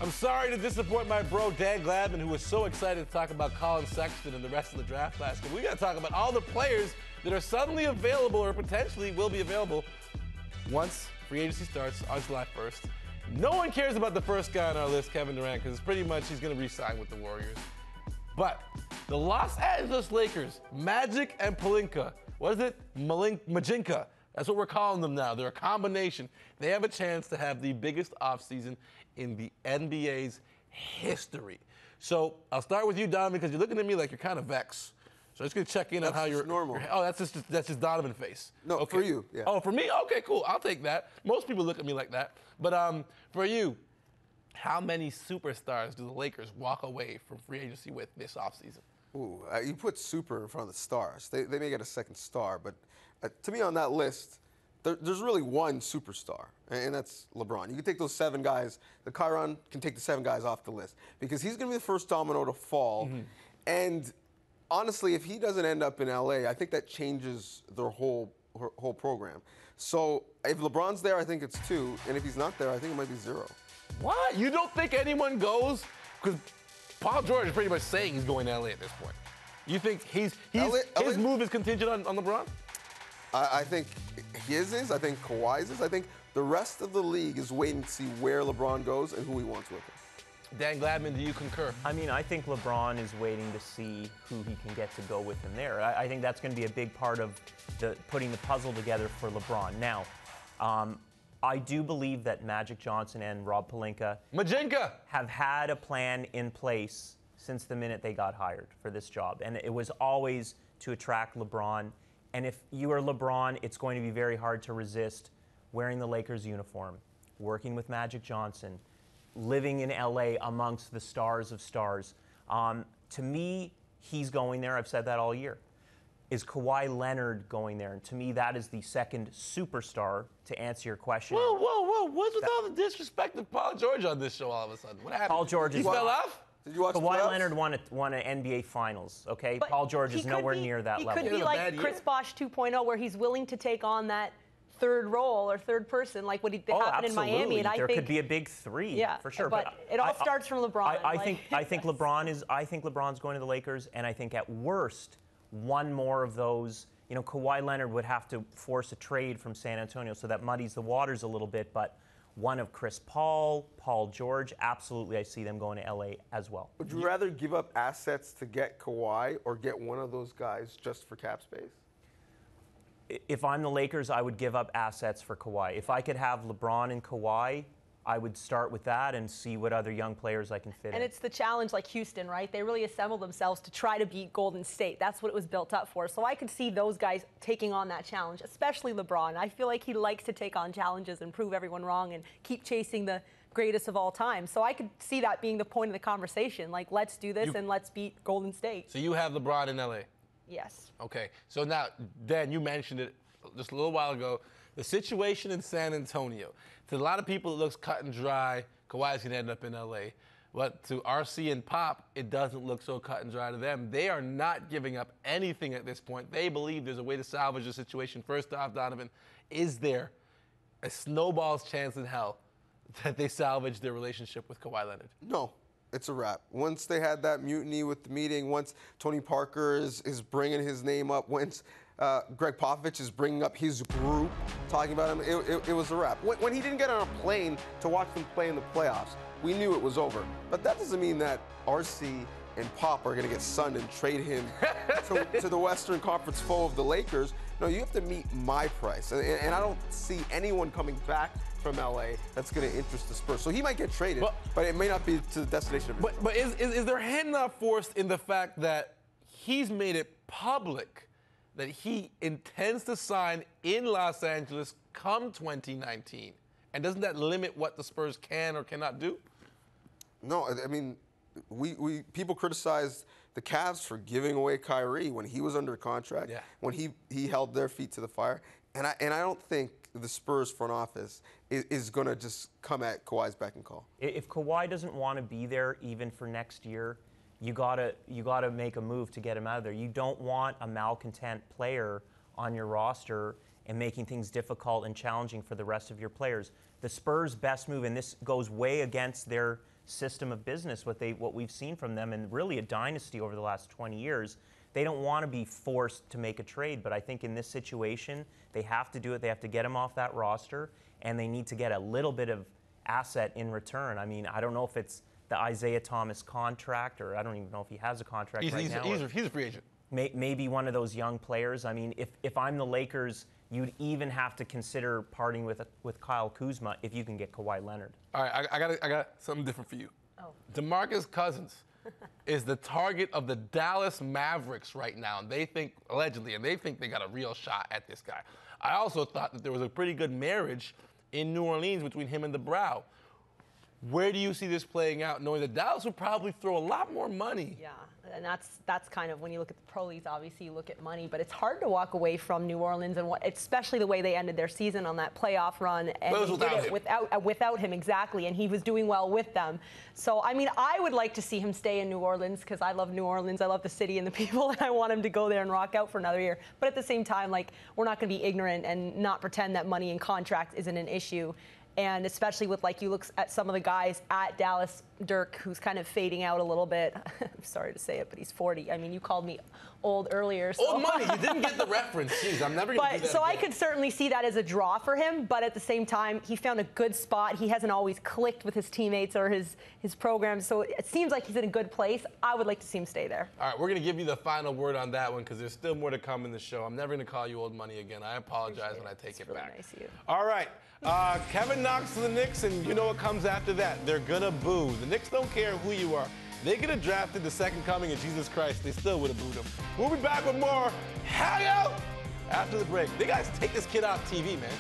I'm sorry to disappoint my bro Dan Gladman, who was so excited to talk about Colin Sexton and the rest of the draft class. But we got to talk about all the players that are suddenly available or potentially will be available once free agency starts on July 1st. No one cares about the first guy on our list, Kevin Durant, because it's pretty much he's going to re-sign with the Warriors. But the Los Angeles Lakers, Magic and Pelinka, what is it? Majinka. That's what we're calling them now. They're a combination. They have a chance to have the biggest offseason in the NBA's history. So I'll start with you, Donovan, because you're looking at me like you're kind of vexed. So I'm just going to check in on how you're. Normal. Oh, that's just Donovan face. No, okay. For you. Yeah. Oh, for me? Okay, cool. I'll take that. Most people look at me like that. But for you, how many superstars do the Lakers walk away from free agency with this offseason? Ooh, you put super in front of the stars. They may get a second star, but to me on that list, there's really one superstar, and that's LeBron. You can take those 7 guys. The Chiron can take the 7 guys off the list because he's going to be the first domino to fall. Mm-hmm. And honestly, if he doesn't end up in LA, I think that changes their whole program. So if LeBron's there, I think it's 2, and if he's not there, I think it might be 0. What? You don't think anyone goes? Because Paul George is pretty much saying he's going to LA at this point. You think his move is contingent on LeBron? I think his is. I think Kawhi's is. I think the rest of the league is waiting to see where LeBron goes and who he wants with him. Dan Gladman, do you concur? I mean, I think LeBron is waiting to see who he can get to go with him there. I think that's going to be a big part of putting the puzzle together for LeBron. Now, I do believe that Magic Johnson and Rob Pelinka have had a plan in place since the minute they got hired for this job. And it was always to attract LeBron. And if you are LeBron, it's going to be very hard to resist wearing the Lakers uniform, working with Magic Johnson, living in LA amongst the stars of stars. To me, he's going there. I've said that all year. Is Kawhi Leonard going there? And to me, that is the second superstar, to answer your question. Whoa. What's with all the disrespect of Paul George on this show all of a sudden? What happened? Paul George he fell off? Did you watch Kawhi Leonard won an NBA Finals, okay? But Paul George is nowhere near that level. He could be like Chris Bosh 2.0, where he's willing to take on that third role or third person, like what happened in Miami. And there could be a big 3, for sure. But it all starts from LeBron. I think LeBron's going to the Lakers, and I think at worst, one more of those. You know, Kawhi Leonard would have to force a trade from San Antonio, so that muddies the waters a little bit. But one of Chris Paul George, absolutely, I see them going to LA as well. Would you rather give up assets to get Kawhi or get one of those guys just for cap space? If I'm the Lakers, I would give up assets for Kawhi. If I could have LeBron and Kawhi, I would start with that and see what other young players I can fit in. And it's the challenge like Houston, right? They really assembled themselves to try to beat Golden State. That's what it was built up for. So I could see those guys taking on that challenge, especially LeBron. I feel like he likes to take on challenges and prove everyone wrong and keep chasing the greatest of all time. So I could see that being the point of the conversation. Like, let's do this and let's beat Golden State. So you have LeBron in LA? Yes. Okay. So now, Dan, you mentioned it just a little while ago. The situation in San Antonio. To a lot of people, it looks cut and dry. Kawhi's going to end up in L.A. But to RC and Pop, it doesn't look so cut and dry to them. They are not giving up anything at this point. They believe there's a way to salvage the situation. First off, Donovan, is there a snowball's chance in hell that they salvage their relationship with Kawhi Leonard? No. It's a wrap. Once they had that mutiny with the meeting, once Tony Parker is bringing his name up, once Greg Popovich is bringing up his group, talking about him, it was a wrap. When he didn't get on a plane to watch them play in the playoffs, we knew it was over. But that doesn't mean that RC and Pop are going to get sunned and trade him to the Western Conference foe of the Lakers. No, you have to meet my price. And I don't see anyone coming back from LA that's going to interest the Spurs. So he might get traded, but it may not be to the destination of it. But is their hand not forced in the fact that he's made it public that he intends to sign in Los Angeles come 2019? And doesn't that limit what the Spurs can or cannot do? No, I mean, we people criticized the Cavs for giving away Kyrie when he was under contract, when he held their feet to the fire. And I don't think the Spurs front office is going to just come at Kawhi's beck and call. If Kawhi doesn't want to be there even for next year, you gotta make a move to get him out of there. You don't want a malcontent player on your roster and making things difficult and challenging for the rest of your players. The Spurs' best move, and this goes way against their system of business, what we've seen from them, and really a dynasty over the last 20 years. They don't want to be forced to make a trade, but I think in this situation, they have to do it. They have to get him off that roster, and they need to get a little bit of asset in return. I mean, I don't know if it's the Isaiah Thomas contract, or I don't even know if he has a contract right now. He's a free agent. Maybe one of those young players. I mean, if I'm the Lakers, you'd even have to consider parting with Kyle Kuzma if you can get Kawhi Leonard. All right, I got something different for you. Oh. DeMarcus Cousins is the target of the Dallas Mavericks right now, and they think, allegedly, and they think they got a real shot at this guy. I also thought that there was a pretty good marriage in New Orleans between him and the Brow. Where do you see this playing out, knowing that Dallas would probably throw a lot more money? Yeah, and that's kind of when you look at the pro leagues, obviously you look at money, but it's hard to walk away from New Orleans and especially the way they ended their season on that playoff run. And But it was without him, exactly, and he was doing well with them. So, I mean, I would like to see him stay in New Orleans because I love New Orleans. I love the city and the people, and I want him to go there and rock out for another year. But at the same time, like, we're not going to be ignorant and not pretend that money and contracts isn't an issue. And especially with, like, you look at some of the guys at Dallas, Dirk, who's kind of fading out a little bit. I'm sorry to say it, but he's 40. I mean, you called me old earlier. So. Old money. You didn't get the reference. Jeez, I'm never going to do that So again. I could certainly see that as a draw for him. But at the same time, he found a good spot. He hasn't always clicked with his teammates or his program. So it seems like he's in a good place. I would like to see him stay there. All right, we're going to give you the final word on that one because there's still more to come in the show. I'm never going to call you old money again. I apologize when I take it really back. Nice of you. All right. Kevin Knox to the Knicks, and you know what comes after that. They're going to boo. The Knicks don't care who you are. They could have drafted the second coming of Jesus Christ. They still would have booed him. We'll be back with more Hangout after the break. They guys take this kid off TV, man.